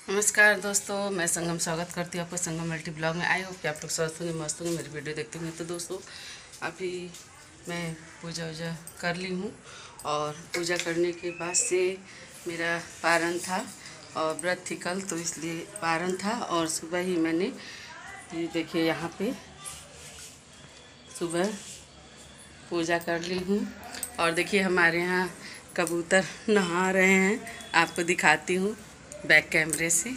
नमस्कार दोस्तों, मैं संगम स्वागत करती हूँ आपको संगम मल्टी ब्लॉग में। आई होप कि आप लोग स्वस्थ होंगे, मस्त होंगे, मेरी वीडियो देखते होंगे। तो दोस्तों, अभी मैं पूजा वूजा कर ली हूँ और पूजा करने के बाद से मेरा पारण था और व्रत थी कल, तो इसलिए पारण था। और सुबह ही मैंने ये देखिए यहाँ पे सुबह पूजा कर ली हूँ। और देखिए हमारे यहाँ कबूतर नहा रहे हैं, आपको दिखाती हूँ बैक कैमरे से।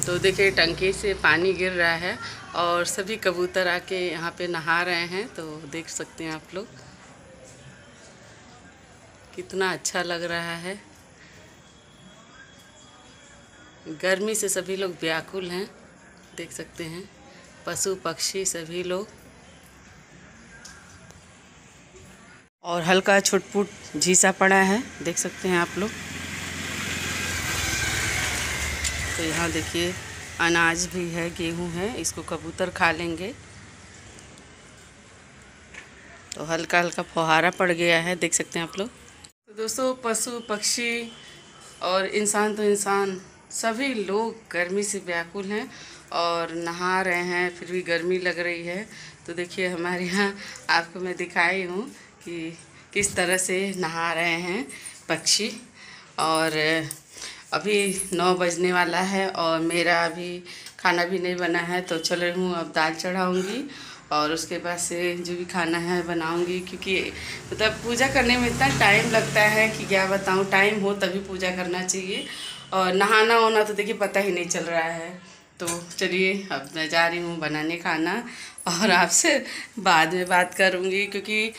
तो देखिए टंकी से पानी गिर रहा है और सभी कबूतर आके यहाँ पे नहा रहे हैं, तो देख सकते हैं आप लोग कितना अच्छा लग रहा है। गर्मी से सभी लोग व्याकुल हैं, देख सकते हैं पशु पक्षी सभी लोग। और हल्का छुटपुट झीसा पड़ा है, देख सकते हैं आप लोग। तो यहाँ देखिए अनाज भी है, गेहूं है, इसको कबूतर खा लेंगे। तो हल्का हल्का फुहारा पड़ गया है, देख सकते हैं आप लोग। तो दोस्तों, पशु पक्षी और इंसान सभी लोग गर्मी से व्याकुल हैं और नहा रहे हैं, फिर भी गर्मी लग रही है। तो देखिए हमारे यहाँ आपको मैं दिखाई हूँ कि किस तरह से नहा रहे हैं पक्षी। और अभी 9 बजने वाला है और मेरा अभी खाना भी नहीं बना है, तो चल रही हूँ अब दाल चढ़ाऊँगी और उसके बाद से जो भी खाना है बनाऊँगी। क्योंकि मतलब पूजा करने में इतना टाइम लगता है कि क्या बताऊँ, टाइम हो तभी पूजा करना चाहिए। और नहाना होना तो देखिए पता ही नहीं चल रहा है। तो चलिए अब मैं जा रही हूँ बनाने खाना और आपसे बाद में बात करूँगी। क्योंकि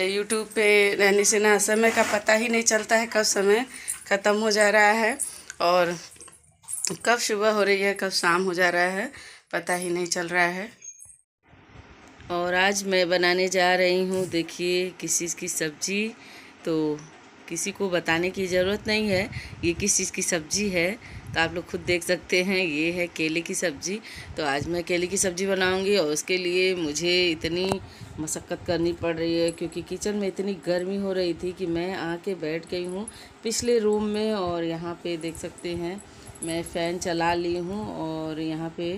यूट्यूब पे रहने से ना समय का पता ही नहीं चलता है, कब समय ख़त्म हो जा रहा है और कब सुबह हो रही है, कब शाम हो जा रहा है, पता ही नहीं चल रहा है। और आज मैं बनाने जा रही हूँ देखिए किस चीज़ की सब्ज़ी। तो किसी को बताने की ज़रूरत नहीं है ये किस चीज़ की सब्ज़ी है, तो आप लोग खुद देख सकते हैं। ये है केले की सब्ज़ी। तो आज मैं केले की सब्ज़ी बनाऊंगी और उसके लिए मुझे इतनी मशक्क़त करनी पड़ रही है क्योंकि किचन में इतनी गर्मी हो रही थी कि मैं आके बैठ गई हूँ पिछले रूम में। और यहाँ पे देख सकते हैं मैं फ़ैन चला ली हूँ और यहाँ पे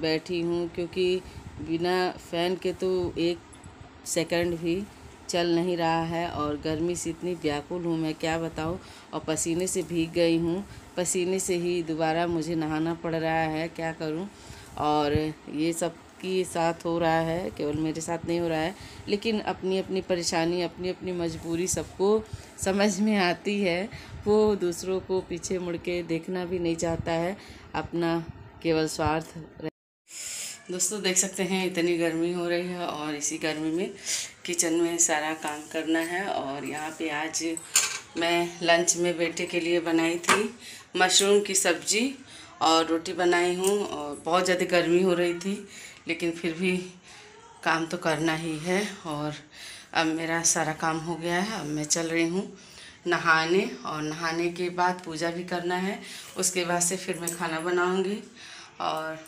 बैठी हूँ, क्योंकि बिना फ़ैन के तो 1 सेकंड भी चल नहीं रहा है। और गर्मी से इतनी व्याकुल हूँ मैं क्या बताऊँ, और पसीने से भीग गई हूँ। पसीने से ही दोबारा मुझे नहाना पड़ रहा है, क्या करूँ। और ये सब के साथ हो रहा है, केवल मेरे साथ नहीं हो रहा है। लेकिन अपनी अपनी परेशानी, अपनी अपनी मजबूरी सबको समझ में आती है। वो दूसरों को पीछे मुड़ के देखना भी नहीं चाहता है, अपना केवल स्वार्थ। दोस्तों देख सकते हैं इतनी गर्मी हो रही है और इसी गर्मी में किचन में सारा काम करना है। और यहाँ पे आज मैं लंच में बेटे के लिए बनाई थी मशरूम की सब्ज़ी और रोटी बनाई हूँ। और बहुत ज़्यादा गर्मी हो रही थी लेकिन फिर भी काम तो करना ही है। और अब मेरा सारा काम हो गया है, अब मैं चल रही हूँ नहाने। और नहाने के बाद पूजा भी करना है, उसके बाद से फिर मैं खाना बनाऊँगी। और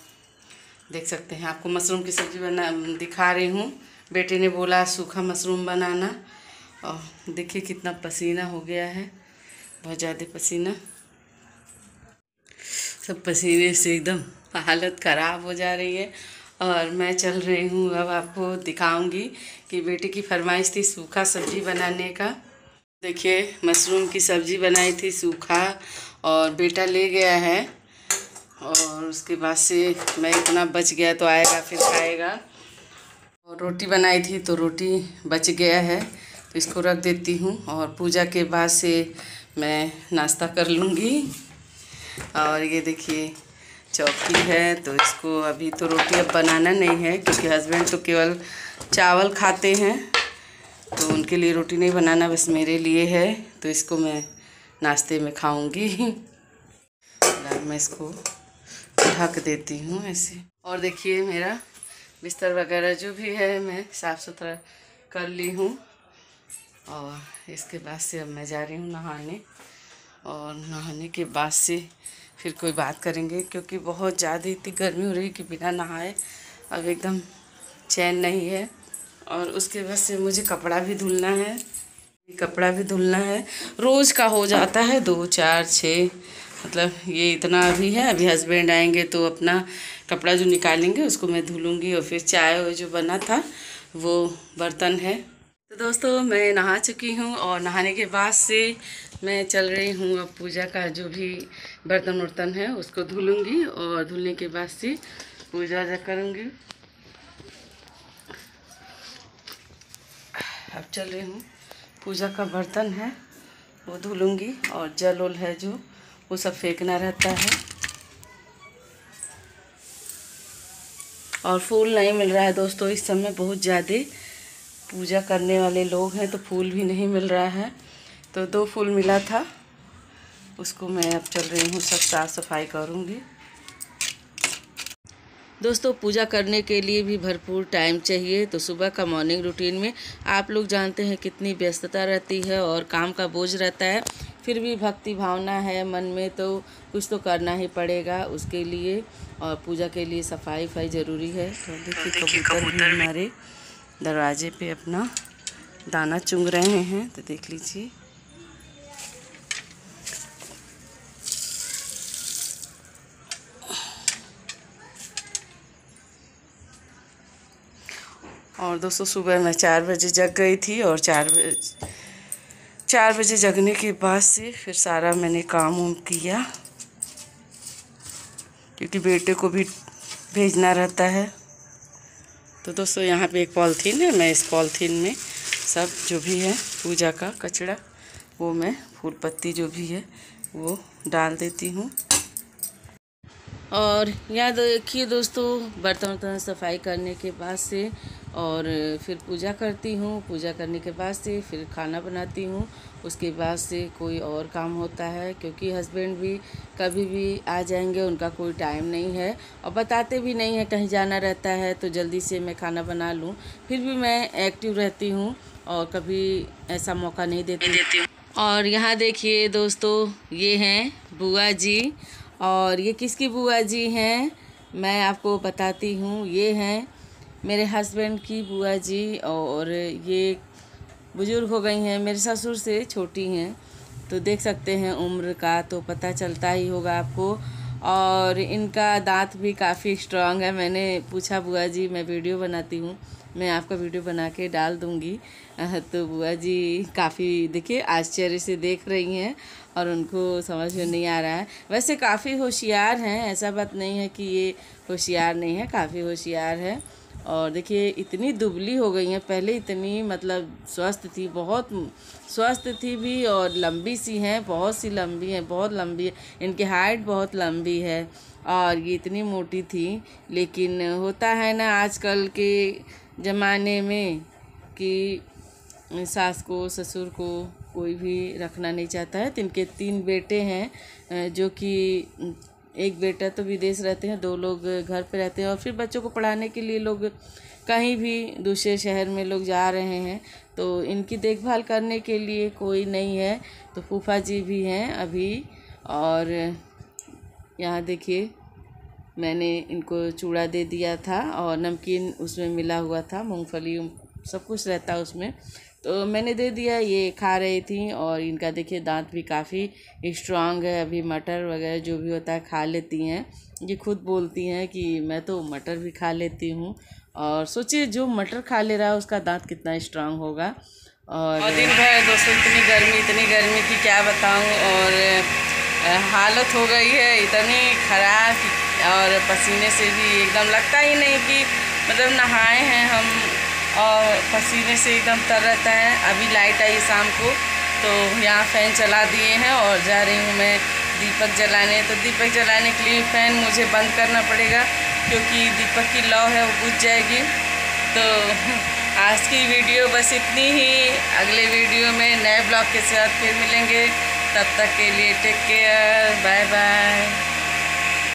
देख सकते हैं आपको मशरूम की सब्ज़ी बना दिखा रही हूँ। बेटे ने बोला सूखा मशरूम बनाना, और देखिए कितना पसीना हो गया है, बहुत ज़्यादा पसीना। सब पसीने से एकदम हालत ख़राब हो जा रही है। और मैं चल रही हूँ, अब आपको दिखाऊंगी कि बेटे की फरमाइश थी सूखा सब्ज़ी बनाने का। देखिए मशरूम की सब्ज़ी बनाई थी सूखा और बेटा ले गया है। और उसके बाद से मैं इतना बच गया तो आएगा फिर खाएगा। और रोटी बनाई थी तो रोटी बच गया है तो इसको रख देती हूँ और पूजा के बाद से मैं नाश्ता कर लूँगी। और ये देखिए चौकी है, तो इसको अभी तो रोटी अब बनाना नहीं है क्योंकि हस्बैंड तो केवल चावल खाते हैं, तो उनके लिए रोटी नहीं बनाना, बस मेरे लिए है। तो इसको मैं नाश्ते में खाऊँगी। मैं इसको ढक देती हूँ ऐसे। और देखिए मेरा बिस्तर वगैरह जो भी है मैं साफ़ सुथरा कर ली हूँ। और इसके बाद से अब मैं जा रही हूँ नहाने। और नहाने के बाद से फिर कोई बात करेंगे क्योंकि बहुत ज़्यादा इतनी गर्मी हो रही है कि बिना नहाए अब एकदम चैन नहीं है। और उसके बाद से मुझे कपड़ा भी धुलना है। कपड़ा भी धुलना है, रोज़ का हो जाता है 2 4 6, मतलब ये इतना अभी है। अभी हस्बैंड आएंगे तो अपना कपड़ा जो निकालेंगे उसको मैं धुलूँगी, और फिर चाय जो बना था वो बर्तन है। तो दोस्तों मैं नहा चुकी हूँ, और नहाने के बाद से मैं चल रही हूँ अब पूजा का जो भी बर्तन वर्तन है उसको धुलूँगी, और धुलने के बाद से पूजा करूँगी। अब चल रही हूँ, पूजा का बर्तन है वो धुलूँगी, और जल उल है जो वो सब फेंकना रहता है। और फूल नहीं मिल रहा है दोस्तों इस समय, बहुत ज़्यादा पूजा करने वाले लोग हैं तो फूल भी नहीं मिल रहा है। तो 2 फूल मिला था, उसको मैं अब चल रही हूँ सब साफ़ सफाई करूँगी। दोस्तों पूजा करने के लिए भी भरपूर टाइम चाहिए। तो सुबह का मॉर्निंग रूटीन में आप लोग जानते हैं कितनी व्यस्तता रहती है और काम का बोझ रहता है, फिर भी भक्ति भावना है मन में तो कुछ तो करना ही पड़ेगा उसके लिए। और पूजा के लिए सफाई ज़रूरी है। तो देखिए कबूतर भी हमारे दरवाजे पे अपना दाना चुंग रहे हैं, तो देख लीजिए। और दोस्तों सुबह मैं 4 बजे जग गई थी, और 4 बजे जगने के बाद से फिर सारा मैंने काम वाम किया, क्योंकि बेटे को भी भेजना रहता है। तो दोस्तों यहाँ पे एक पॉलीथीन है, मैं इस पॉलीथीन में सब जो भी है पूजा का कचरा वो मैं फूल पत्ती जो भी है वो डाल देती हूँ। और यहाँ देखिए दोस्तों बर्तन सफाई करने के बाद से और फिर पूजा करती हूँ। पूजा करने के बाद से फिर खाना बनाती हूँ। उसके बाद से कोई और काम होता है, क्योंकि हस्बैंड भी कभी भी आ जाएंगे, उनका कोई टाइम नहीं है और बताते भी नहीं है, कहीं जाना रहता है तो जल्दी से मैं खाना बना लूँ। फिर भी मैं एक्टिव रहती हूँ और कभी ऐसा मौका नहीं देती हूँ। और यहाँ देखिए दोस्तों ये हैं बुआ जी, और ये किसकी बुआ जी हैं मैं आपको बताती हूँ। ये हैं मेरे हस्बैंड की बुआ जी, और ये बुज़ुर्ग हो गई हैं, मेरे ससुर से छोटी हैं, तो देख सकते हैं उम्र का तो पता चलता ही होगा आपको। और इनका दांत भी काफ़ी स्ट्रांग है। मैंने पूछा बुआ जी मैं वीडियो बनाती हूँ, मैं आपका वीडियो बना के डाल दूँगी। तो बुआ जी काफ़ी देखिए आश्चर्य से देख रही हैं और उनको समझ में नहीं आ रहा है। वैसे काफ़ी होशियार हैं, ऐसा बात नहीं है कि ये होशियार नहीं है, काफ़ी होशियार है। और देखिए इतनी दुबली हो गई हैं, पहले इतनी मतलब स्वस्थ थी, बहुत स्वस्थ थी भी, और लंबी सी हैं, बहुत सी लंबी हैं, बहुत लंबी है, इनकी हाइट बहुत लंबी है। और ये इतनी मोटी थी, लेकिन होता है ना आजकल के ज़माने में कि सास को ससुर को कोई भी रखना नहीं चाहता है। तो इनके 3 बेटे हैं, जो कि एक बेटा तो विदेश रहते हैं, 2 लोग घर पे रहते हैं, और फिर बच्चों को पढ़ाने के लिए लोग कहीं भी दूसरे शहर में लोग जा रहे हैं, तो इनकी देखभाल करने के लिए कोई नहीं है। तो फूफा जी भी हैं अभी। और यहाँ देखिए मैंने इनको चूड़ा दे दिया था, और नमकीन उसमें मिला हुआ था, मूंगफली सब कुछ रहता है उसमें, तो मैंने दे दिया। ये खा रही थी, और इनका देखिए दांत भी काफ़ी स्ट्रांग है। अभी मटर वगैरह जो भी होता है खा लेती हैं। ये खुद बोलती हैं कि मैं तो मटर भी खा लेती हूँ, और सोचिए जो मटर खा ले रहा है उसका दांत कितना स्ट्रांग होगा। और दिन भर दोस्तों इतनी गर्मी की क्या बताऊँ, और हालत हो गई है इतनी ख़राब, और पसीने से भी एकदम लगता ही नहीं कि मतलब नहाए हैं हम, और पसीने से एकदम तर रहता है। अभी लाइट आई शाम को, तो यहाँ फ़ैन चला दिए हैं और जा रही हूँ मैं दीपक जलाने। तो दीपक जलाने के लिए फ़ैन मुझे बंद करना पड़ेगा, क्योंकि दीपक की लौ है वो बुझ जाएगी। तो आज की वीडियो बस इतनी ही। अगले वीडियो में नए ब्लॉग के साथ फिर मिलेंगे, तब तक के लिए टेक केयर, बाय बाय।